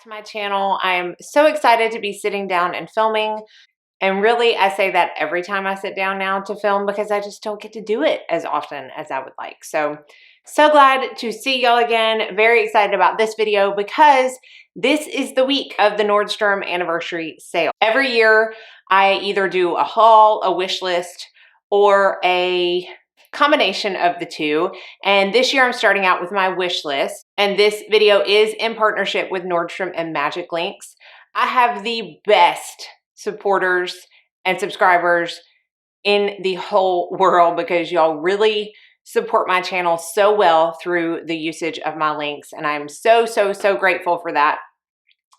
to my channel. I am so excited to be sitting down and filming. And really, I say that every time I sit down now to film because I just don't get to do it as often as I would like. So glad to see y'all again. Very excited about this video because this is the week of the Nordstrom anniversary sale. Every year, I either do a haul, a wish list, or a combination of the two. And this year I'm starting out with my wish list. And this video is in partnership with Nordstrom and Magiclinks. I have the best supporters and subscribers in the whole world because y'all really support my channel so well through the usage of my links. And I'm so grateful for that.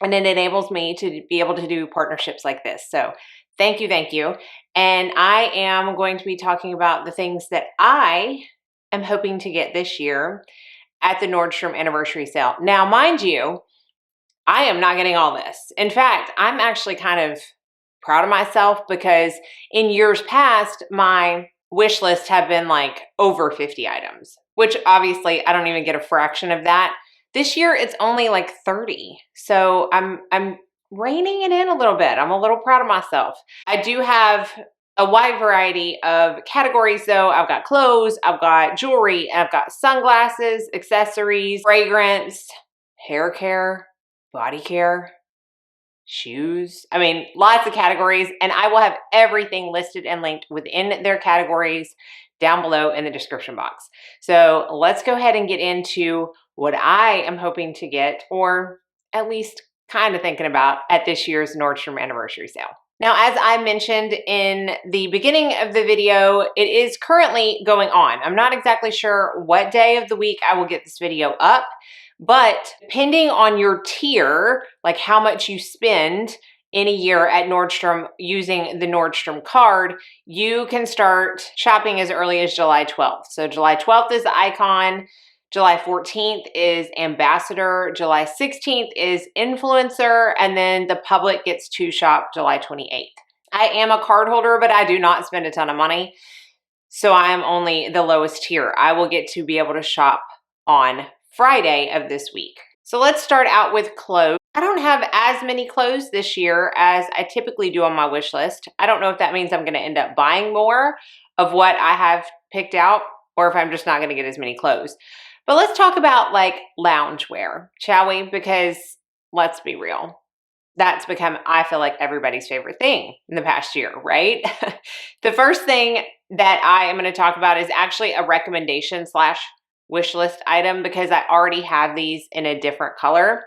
And it enables me to be able to do partnerships like this. So thank you, thank you. And I am going to be talking about the things that I am hoping to get this year at the Nordstrom anniversary sale. Now, mind you, I am not getting all this. In fact, I'm actually kind of proud of myself because in years past, my wish list have been like over 50 items, which obviously I don't even get a fraction of that. This year, it's only like 30. So I'm reining it in a little bit. I'm a little proud of myself. I do have a wide variety of categories though. I've got clothes, I've got jewelry, I've got sunglasses, accessories, fragrance, hair care, body care, shoes. I mean, lots of categories, and I will have everything listed and linked within their categories down below in the description box. So let's go ahead and get into what I am hoping to get, or at least kind of thinking about at this year's Nordstrom anniversary sale. Now, as I mentioned in the beginning of the video, it is currently going on. I'm not exactly sure what day of the week I will get this video up, but depending on your tier, like how much you spend in a year at Nordstrom using the Nordstrom card, you can start shopping as early as July 12th. So July 12th is the icon. July 14th is ambassador, July 16th is influencer, and then the public gets to shop July 28th. I am a card holder, but I do not spend a ton of money, so I am only the lowest tier. I will get to be able to shop on Friday of this week. So let's start out with clothes. I don't have as many clothes this year as I typically do on my wish list. I don't know if that means I'm going to end up buying more of what I have picked out or if I'm just not going to get as many clothes. But let's talk about like loungewear, shall we? Because let's be real. That's become, I feel like, everybody's favorite thing in the past year, right? The first thing that I am going to talk about is actually a recommendation slash wish list item because I already have these in a different color.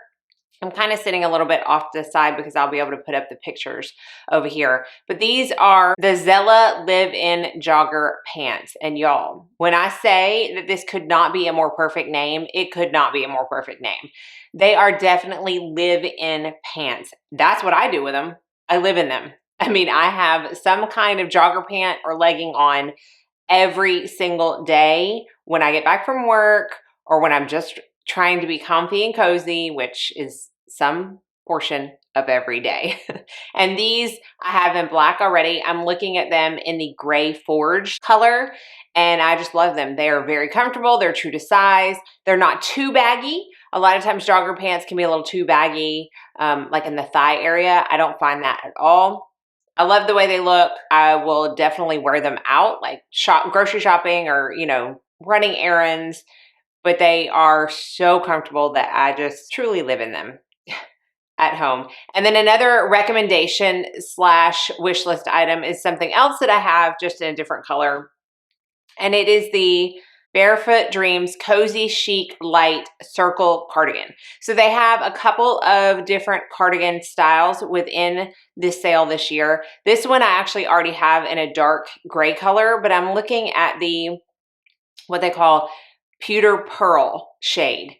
I'm kind of sitting a little bit off to the side because I'll be able to put up the pictures over here. But these are the Zella live-in jogger pants. And y'all, when I say that this could not be a more perfect name, it could not be a more perfect name. They are definitely live-in pants. That's what I do with them. I live in them. I mean, I have some kind of jogger pant or legging on every single day when I get back from work or when I'm just trying to be comfy and cozy, which is some portion of every day. And these I have in black already. I'm looking at them in the gray forge color, and I just love them. They are very comfortable. They're true to size. They're not too baggy. A lot of times jogger pants can be a little too baggy, like in the thigh area. I don't find that at all. I love the way they look. I will definitely wear them out, like grocery shopping or, you know, running errands. But they are so comfortable that I just truly live in them at home. And then another recommendation slash wish list item is something else that I have just in a different color. And it is the Barefoot Dreams Cozy Chic Light Circle Cardigan. So they have a couple of different cardigan styles within this sale this year. This one I actually already have in a dark gray color, but I'm looking at the, what they call pewter pearl shade.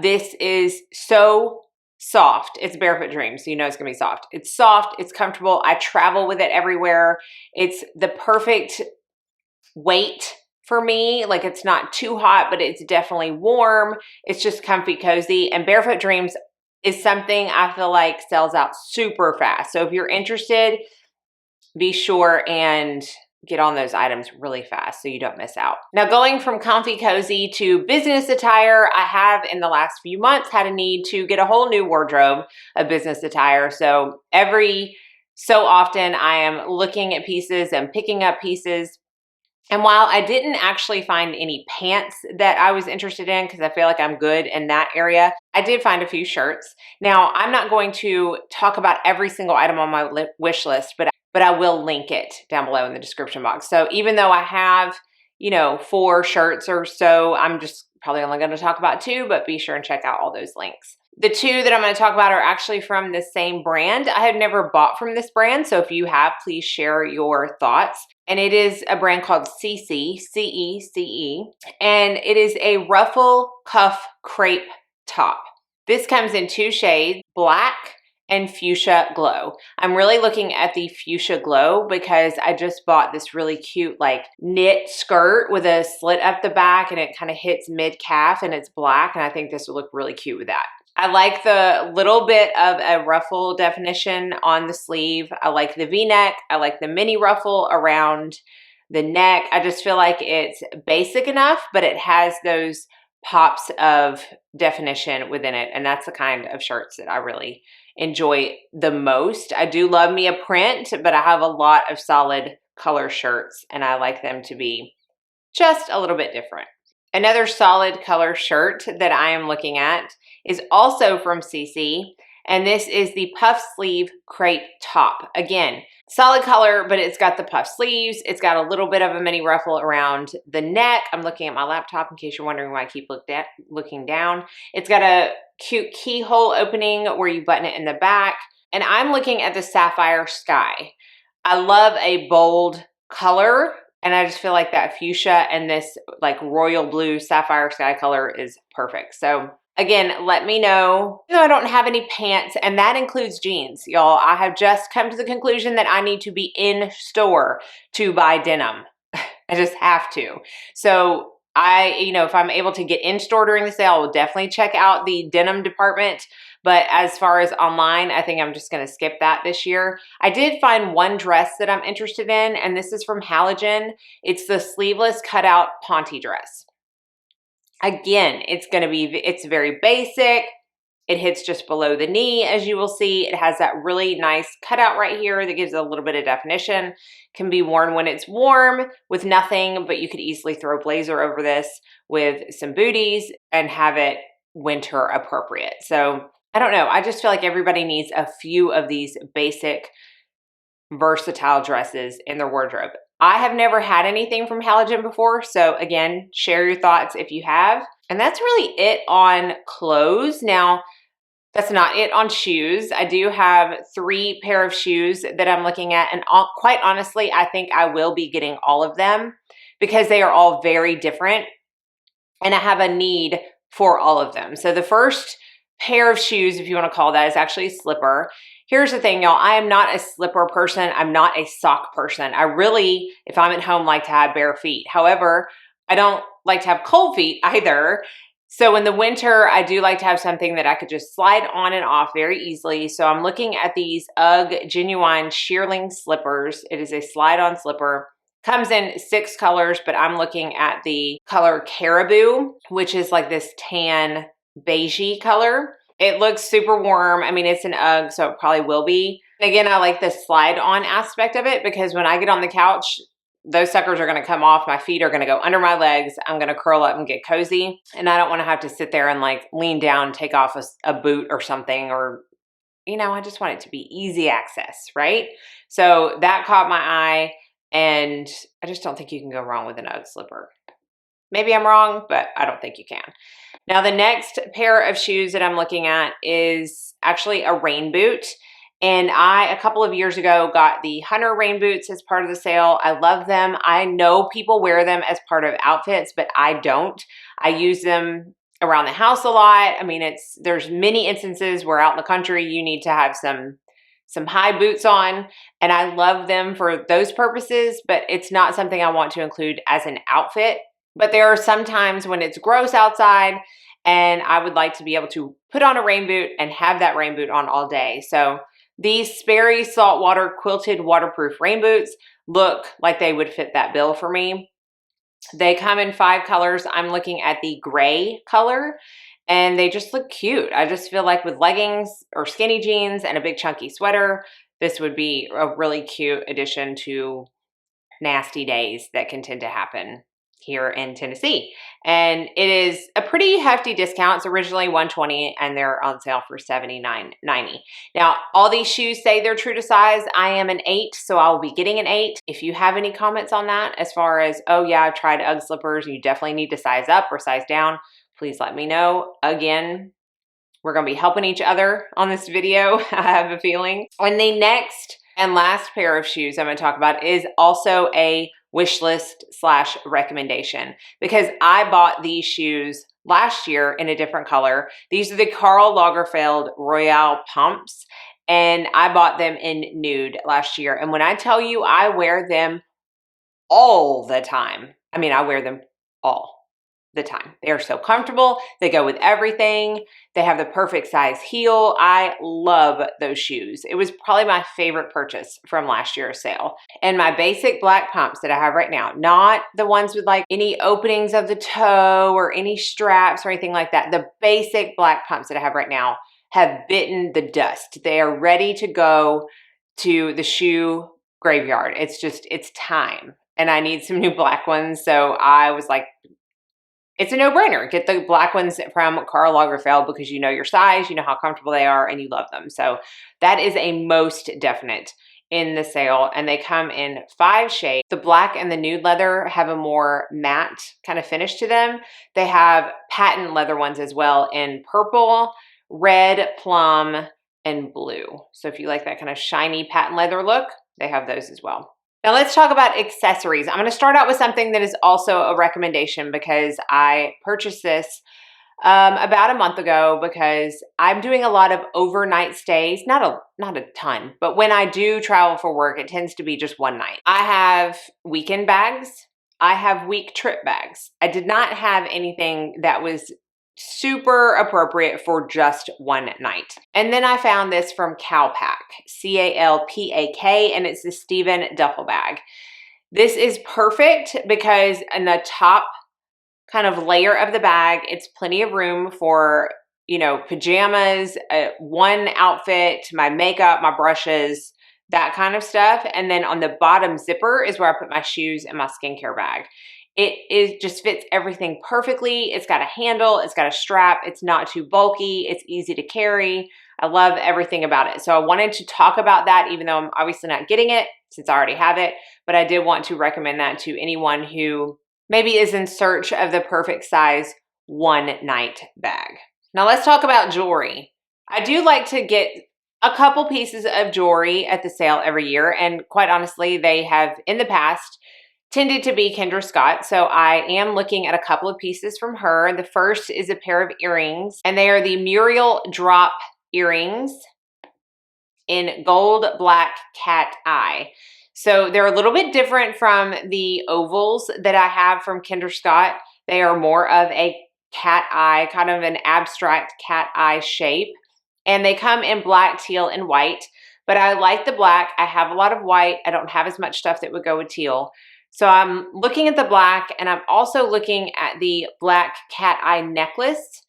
This is so soft. It's Barefoot Dreams, so you know it's gonna be soft. It's soft, it's comfortable. I travel with it everywhere. It's the perfect weight for me. Like, it's not too hot, but it's definitely warm. It's just comfy, cozy. And Barefoot Dreams is something I feel like sells out super fast. So if you're interested, be sure and get on those items really fast so you don't miss out. Now, going from comfy cozy to business attire, I have in the last few months had a need to get a whole new wardrobe of business attire. So every so often I am looking at pieces and picking up pieces. And while I didn't actually find any pants that I was interested in, because I feel like I'm good in that area, I did find a few shirts. Now, I'm not going to talk about every single item on my wish list, but I will link it down below in the description box. So even though I have, 4 shirts or so, I'm just probably only going to talk about 2, but be sure and check out all those links. The 2 that I'm going to talk about are actually from the same brand. I have never bought from this brand, so if you have, please share your thoughts. And it is a brand called CeCe, C-E-C-E, and it is a ruffle cuff crepe top. This comes in 2 shades, black and fuchsia glow. I'm really looking at the fuchsia glow because I just bought this really cute like knit skirt with a slit up the back, and it kind of hits mid-calf, and it's black, and I think this will look really cute with that. I like the little bit of a ruffle definition on the sleeve. I like the V-neck. I like the mini ruffle around the neck. I just feel like it's basic enough, but it has those pops of definition within it. And that's the kind of shirts that I really enjoy the most. I do love me a print, but I have a lot of solid color shirts, and I like them to be just a little bit different. Another solid color shirt that I am looking at is also from CeCe, and this is the puff sleeve crepe top. Again, solid color, but it's got the puff sleeves. It's got a little bit of a mini ruffle around the neck. I'm looking at my laptop in case you're wondering why I keep looking down. It's got a cute keyhole opening where you button it in the back, and I'm looking at the sapphire sky. I love a bold color, and I just feel like that fuchsia and this like royal blue sapphire sky color is perfect. So again, let me know. I don't have any pants, and that includes jeans, y'all. I have just come to the conclusion that I need to be in store to buy denim. I just have to. So if I'm able to get in store during the sale, I will definitely check out the denim department. But as far as online, I think I'm just going to skip that this year. I did find one dress that I'm interested in, and this is from Halogen. It's the sleeveless cutout Ponte dress. Again, it's very basic. It hits just below the knee, as you will see. It has that really nice cutout right here that gives it a little bit of definition. Can be worn when it's warm with nothing, but you could easily throw a blazer over this with some booties and have it winter appropriate. So I don't know. I just feel like everybody needs a few of these basic, versatile dresses in their wardrobe. I have never had anything from Halogen before, so again, share your thoughts if you have. And that's really it on clothes. Now, that's not it on shoes. I do have 3 pair of shoes that I'm looking at, and quite honestly, I think I will be getting all of them because they are all very different, and I have a need for all of them. So the first pair of shoes, if you want to call that, is actually a slipper. Here's the thing, y'all. I am not a slipper person. I'm not a sock person. I really, if I'm at home, like to have bare feet. However, I don't like to have cold feet either. So in the winter, I do like to have something that I could just slide on and off very easily. So I'm looking at these UGG Genuine Shearling slippers. It is a slide-on slipper. Comes in 6 colors, but I'm looking at the color Caribou, which is like this tan beigey color. It looks super warm. I mean, it's an UGG, so it probably will be. Again, I like the slide-on aspect of it because when I get on the couch, those suckers are going to come off. My feet are going to go under my legs. I'm going to curl up and get cozy. And I don't want to have to sit there and like lean down, take off a boot or something, or, I just want it to be easy access, right? So that caught my eye, and I just don't think you can go wrong with an UGG slipper. Maybe I'm wrong, but I don't think you can. Now, the next pair of shoes that I'm looking at is actually a Rainboot. And I, a couple of years ago, got the Hunter rain boots as part of the sale. I love them. I know people wear them as part of outfits, but I don't. I use them around the house a lot. I mean, there's many instances where out in the country you need to have some high boots on, and I love them for those purposes, but it's not something I want to include as an outfit. But there are some times when it's gross outside and I would like to be able to put on a rain boot and have that rain boot on all day. So These Sperry Saltwater Quilted Waterproof Rain Boots look like they would fit that bill for me. They come in 5 colors. I'm looking at the gray color, and they just look cute. I just feel like with leggings or skinny jeans and a big chunky sweater, this would be a really cute addition to nasty days that can tend to happen here in Tennessee. And it is a pretty hefty discount. It's originally $120 and they're on sale for $79.90. Now, all these shoes say they're true to size. I am an 8, so I'll be getting an 8. If you have any comments on that, as far as, oh yeah, I've tried UGG slippers, you definitely need to size up or size down, please let me know. Again, we're going to be helping each other on this video, I have a feeling. And the next and last pair of shoes I'm going to talk about is also a wish list / recommendation, because I bought these shoes last year in a different color. These are the Karl Lagerfeld Royale pumps, and I bought them in nude last year. And when I tell you I wear them all the time, I mean, I wear them all the time. They are so comfortable. They go with everything. They have the perfect size heel. I love those shoes. It was probably my favorite purchase from last year's sale. And my basic black pumps that I have right now, not the ones with like any openings of the toe or any straps or anything like that. The basic black pumps that I have right now have bitten the dust. They are ready to go to the shoe graveyard. It's time. And I need some new black ones. So I was like, it's a no-brainer. Get the black ones from Karl Lagerfeld because you know your size, you know how comfortable they are, and you love them. So that is a most definite in the sale, and they come in 5 shades. The black and the nude leather have a more matte kind of finish to them. They have patent leather ones as well in purple, red, plum, and blue. So if you like that kind of shiny patent leather look, they have those as well. Now let's talk about accessories. I'm going to start out with something that is also a recommendation because I purchased this about a month ago because I'm doing a lot of overnight stays. Not a ton, but when I do travel for work, it tends to be just one night. I have weekend bags. I have week trip bags. I did not have anything that was super appropriate for just one night. And then I found this from CALPAK, CALPAK, and it's the Stevyn duffel bag. This is perfect because in the top kind of layer of the bag, it's plenty of room for, you know, pajamas, one outfit, my makeup, my brushes, that kind of stuff. And then on the bottom zipper is where I put my shoes and my skincare bag. It just fits everything perfectly. It's got a handle, it's got a strap, it's not too bulky, it's easy to carry. I love everything about it. So I wanted to talk about that, even though I'm obviously not getting it since I already have it, but I did want to recommend that to anyone who maybe is in search of the perfect size one night bag. Now let's talk about jewelry. I do like to get a couple pieces of jewelry at the sale every year, and quite honestly, they have in the past tended to be Kendra Scott. So I am looking at a couple of pieces from her. The first is a pair of earrings, and they are the Muriel drop earrings in gold black cat eye. So they're a little bit different from the ovals that I have from Kendra Scott. They are more of a cat eye, kind of an abstract cat eye shape. And they come in black, teal, and white. But I like the black. I have a lot of white. I don't have as much stuff that would go with teal. So I'm looking at the black, and I'm also looking at the black cat eye necklace,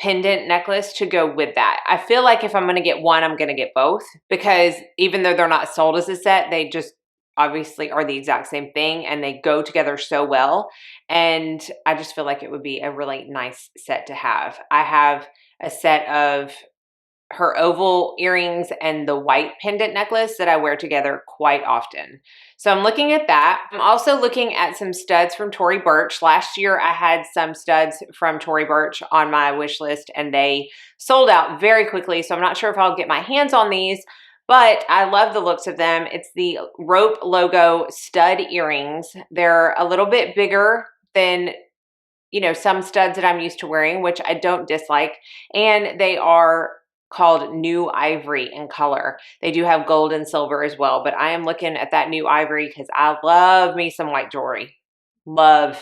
pendant necklace to go with that. I feel like if I'm going to get one, I'm going to get both, because even though they're not sold as a set, they just obviously are the exact same thing and they go together so well. And I just feel like it would be a really nice set to have. I have a set of her oval earrings and the white pendant necklace that I wear together quite often. So I'm looking at that. I'm also looking at some studs from Tory Burch. Last year I had some studs from Tory Burch on my wish list and they sold out very quickly. So I'm not sure if I'll get my hands on these, but I love the looks of them. It's the rope logo stud earrings. They're a little bit bigger than, you know, some studs that I'm used to wearing, which I don't dislike. And they are called New Ivory in color. They do have gold and silver as well, but I am looking at that New Ivory because I love me some white jewelry. Love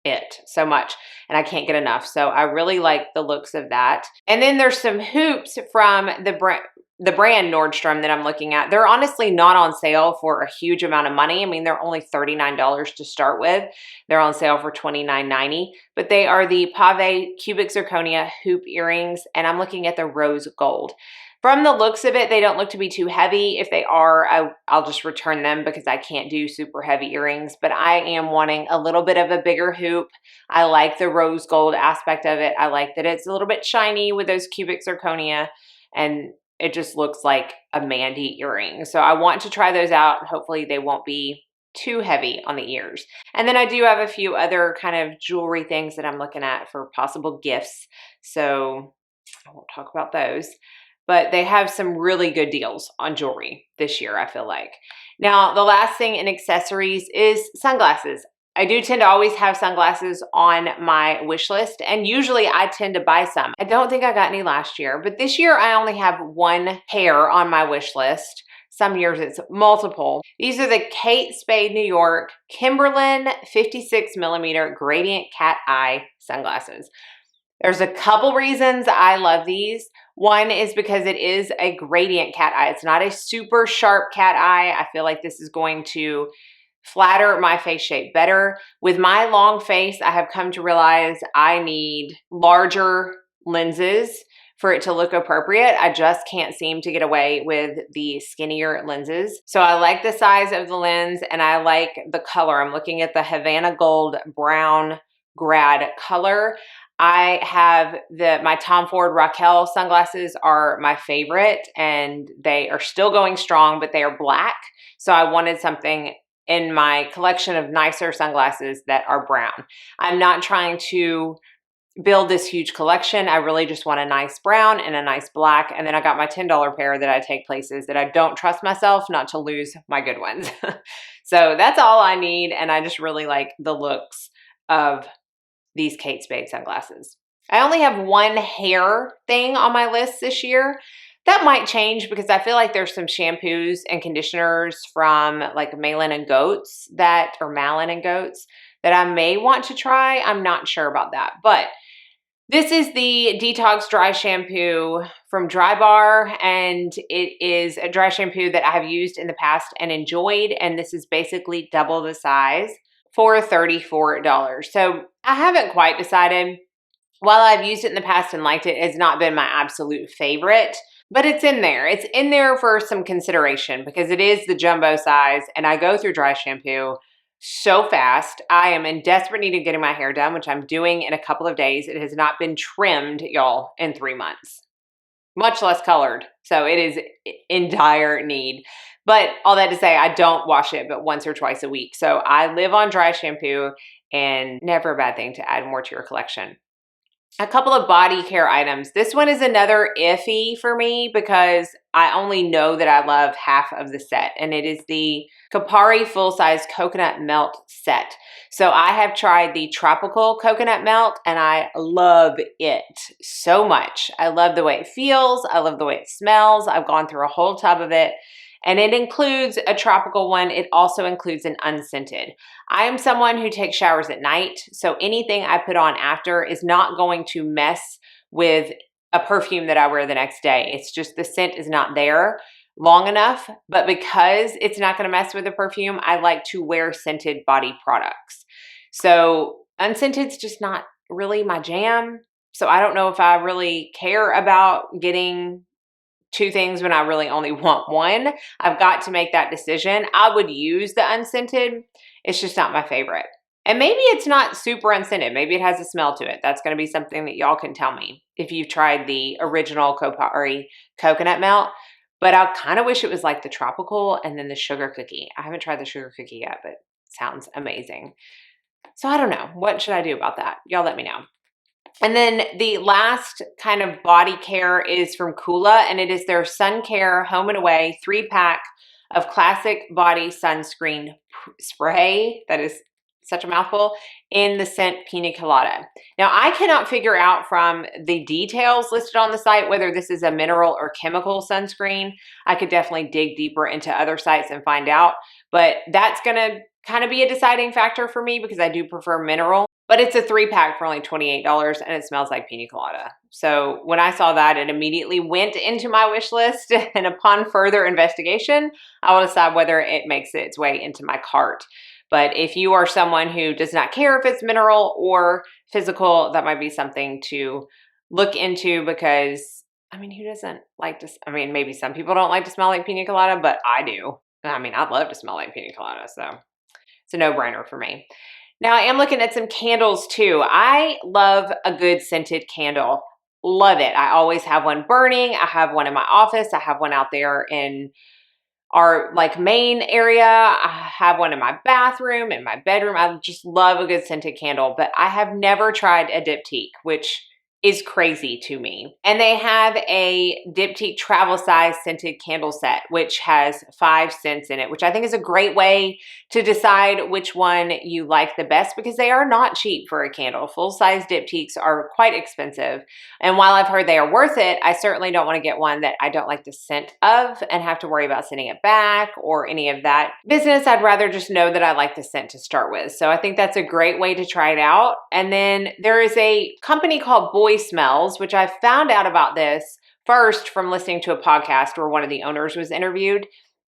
it so much, and I can't get enough. So I really like the looks of that. And then there's some hoops from the brand. the brand Nordstrom that I'm looking at, they're honestly not on sale for a huge amount of money. I mean, they're only $39 to start with. They're on sale for $29.90, but they are the Pave cubic zirconia hoop earrings, and I'm looking at the rose gold. From the looks of it, they don't look to be too heavy. If they are, I'll just return them because I can't do super heavy earrings, but I am wanting a little bit of a bigger hoop. I like the rose gold aspect of it. I like that it's a little bit shiny with those cubic zirconia, and it just looks like a Mandy earring. So I want to try those out. Hopefully they won't be too heavy on the ears. And then I do have a few other kind of jewelry things that I'm looking at for possible gifts. So I won't talk about those, but they have some really good deals on jewelry this year, I feel like. Now, the last thing in accessories is sunglasses. I do tend to always have sunglasses on my wish list, and usually I tend to buy some. I don't think I got any last year, but this year I only have one pair on my wish list. Some years it's multiple. These are the Kate Spade New York Kimberlin 56mm Gradient Cat Eye sunglasses. There's a couple reasons I love these. One is because it is a gradient cat eye. It's not a super sharp cat eye. I feel like this is going to flatter my face shape better. With my long face, I have come to realize I need larger lenses for it to look appropriate. I just can't seem to get away with the skinnier lenses. So I like the size of the lens, and I like the color. I'm looking at the Havana Gold Brown Grad color. I have my Tom Ford Raquel sunglasses are my favorite, and they are still going strong, but they are black. So I wanted something in my collection of nicer sunglasses that are brown. I'm not trying to build this huge collection. I really just want a nice brown and a nice black. And then I got my $10 pair that I take places that I don't trust myself not to lose my good ones. So that's all I need. And I just really like the looks of these Kate Spade sunglasses. I only have one hair thing on my list this year. That might change because I feel like there's some shampoos and conditioners from like Malin and Goats that I may want to try. I'm not sure about that, but this is the Detox Dry Shampoo from Dry Bar, and it is a dry shampoo that I have used in the past and enjoyed, and this is basically double the size for $34. So I haven't quite decided. While I've used it in the past and liked it, it's not been my absolute favorite, but it's in there. It's in there for some consideration because it is the jumbo size, and I go through dry shampoo so fast. I am in desperate need of getting my hair done, which I'm doing in a couple of days. It has not been trimmed, y'all, in 3 months, much less colored. So it is in dire need. But all that to say, I don't wash it but once or twice a week. So I live on dry shampoo, and never a bad thing to add more to your collection. A couple of body care items. This one is another iffy for me because I only know that I love half of the set, and it is the Kapari full-size coconut melt set. So I have tried the tropical coconut melt, and I love it so much. I love the way it feels. I love the way it smells. I've gone through a whole tub of it. And it includes a tropical one. It also includes an unscented. I am someone who takes showers at night, so anything I put on after is not going to mess with a perfume that I wear the next day. It's just the scent is not there long enough, but because it's not going to mess with the perfume, I like to wear scented body products. So unscented's just not really my jam. So I don't know if I really care about getting two things when I really only want one. I've got to make that decision. I would use the unscented. It's just not my favorite. And maybe it's not super unscented. Maybe it has a smell to it. That's going to be something that y'all can tell me if you've tried the original Kopari coconut melt. But I kind of wish it was like the tropical and then the sugar cookie. I haven't tried the sugar cookie yet, but it sounds amazing. So I don't know. What should I do about that? Y'all let me know. And then the last kind of body care is from Kula, and it is their Sun Care Home and Away 3-pack of classic body sunscreen spray. That is such a mouthful, in the scent Pina Colada. Now, I cannot figure out from the details listed on the site whether this is a mineral or chemical sunscreen. I could definitely dig deeper into other sites and find out, but that's going to kind of be a deciding factor for me because I do prefer mineral. but it's a 3-pack for only $28 and it smells like pina colada. So when I saw that, it immediately went into my wish list, and upon further investigation, I will decide whether it makes its way into my cart. But if you are someone who does not care if it's mineral or physical, that might be something to look into, because I mean, who doesn't like to, I mean, maybe some people don't like to smell like pina colada, but I do. I mean, I'd love to smell like pina colada, so it's a no-brainer for me. Now, I am looking at some candles too. I love a good scented candle. Love it. I always have one burning. I have one in my office. I have one out there in our like main area. I have one in my bathroom, in my bedroom. I just love a good scented candle, but I have never tried a diptyque, which is crazy to me. And they have a diptyque travel size scented candle set, which has 5 scents in it, which I think is a great way to decide which one you like the best, because they are not cheap for a candle. Full-size diptyques are quite expensive. And while I've heard they are worth it, I certainly don't want to get one that I don't like the scent of and have to worry about sending it back or any of that business. I'd rather just know that I like the scent to start with. So I think that's a great way to try it out. And then there is a company called Boy Smells, which I found out about this first from listening to a podcast where one of the owners was interviewed.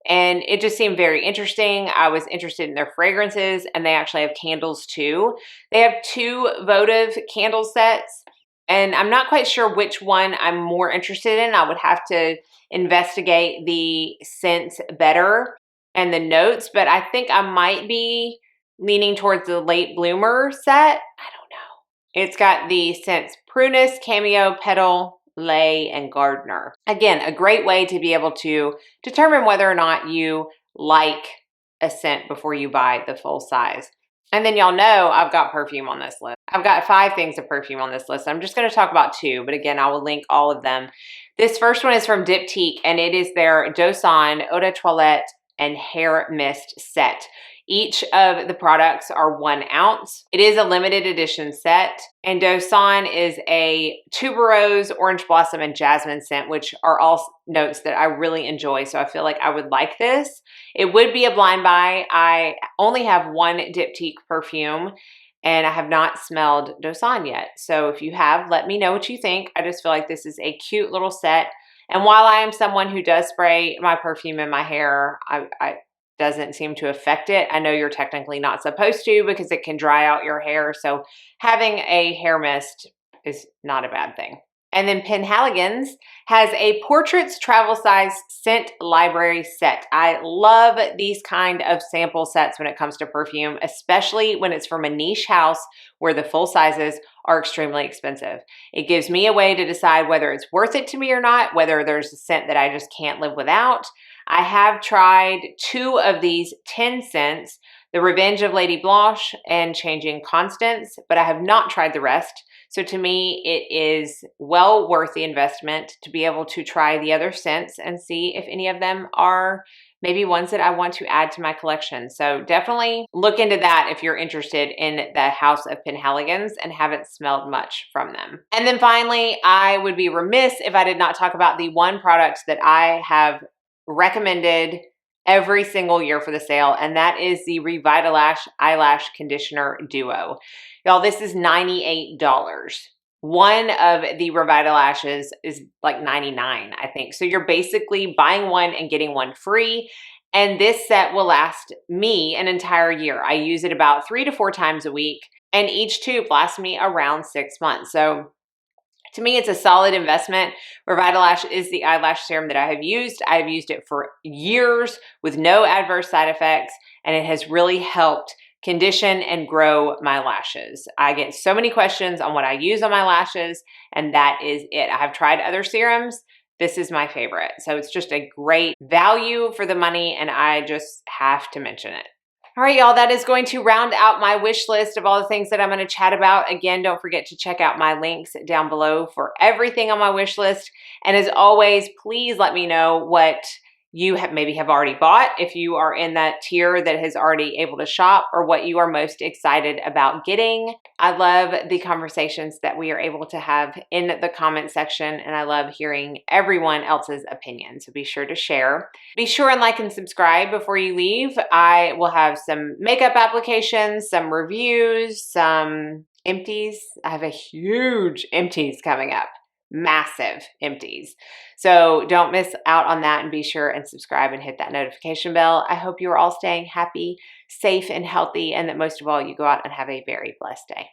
And it just seemed very interesting. I was interested in their fragrances, and they actually have candles too. They have 2 votive candle sets, and I'm not quite sure which one I'm more interested in. I would have to investigate the scents better and the notes, but I think I might be leaning towards the late bloomer set. I don't know. It's got the scents Prunus, Cameo, Petal, Lay, and Gardener. Again, a great way to be able to determine whether or not you like a scent before you buy the full size. And then y'all know I've got perfume on this list. I've got 5 things of perfume on this list. I'm just going to talk about 2, but again, I will link all of them. This first one is from Diptyque, and it is their Dosan Eau de Toilette and Hair Mist set. Each of the products are 1 ounce. It is a limited edition set, and Dosan is a tuberose, orange blossom, and jasmine scent, which are all notes that I really enjoy, so I feel like I would like this. It would be a blind buy. I only have 1 Diptyque perfume, and I have not smelled Dosan yet. So if you have, let me know what you think. I just feel like this is a cute little set. And while I am someone who does spray my perfume in my hair, I doesn't seem to affect it. I know you're technically not supposed to because it can dry out your hair. So having a hair mist is not a bad thing. And then Penhaligon's has a Portraits Travel Size Scent Library set. I love these kind of sample sets when it comes to perfume, especially when it's from a niche house where the full sizes are extremely expensive. It gives me a way to decide whether it's worth it to me or not, whether there's a scent that I just can't live without. I have tried 2 of these 10 scents, the Revenge of Lady Blanche and Changing Constance, but I have not tried the rest. So to me, it is well worth the investment to be able to try the other scents and see if any of them are maybe ones that I want to add to my collection. So definitely look into that if you're interested in the House of Penhaligon's and haven't smelled much from them. And then finally, I would be remiss if I did not talk about the one product that I have recommended every single year for the sale, and that is the Revitalash Eyelash Conditioner Duo. Y'all, this is $98. One of the Revitalashes is like $99, I think. So you're basically buying one and getting one free. And this set will last me an entire year. I use it about 3 to 4 times a week, and each tube lasts me around 6 months. So to me, it's a solid investment. Revitalash is the eyelash serum that I have used. I've used it for years with no adverse side effects, and it has really helped condition and grow my lashes. I get so many questions on what I use on my lashes, and that is it. I have tried other serums. This is my favorite. So it's just a great value for the money, and I just have to mention it. All right, y'all, that is going to round out my wish list of all the things that I'm going to chat about. Again, don't forget to check out my links down below for everything on my wish list. And as always, please let me know what you maybe have already bought, if you are in that tier that has already able to shop, or what you are most excited about getting. I love the conversations that we are able to have in the comment section, and I love hearing everyone else's opinion. So be sure to share. Be sure and like and subscribe before you leave. I will have some makeup applications, some reviews, some empties. I have a huge empties coming up. Massive empties. So don't miss out on that, and be sure and subscribe and hit that notification bell. I hope you are all staying happy, safe, and healthy, and that most of all, you go out and have a very blessed day.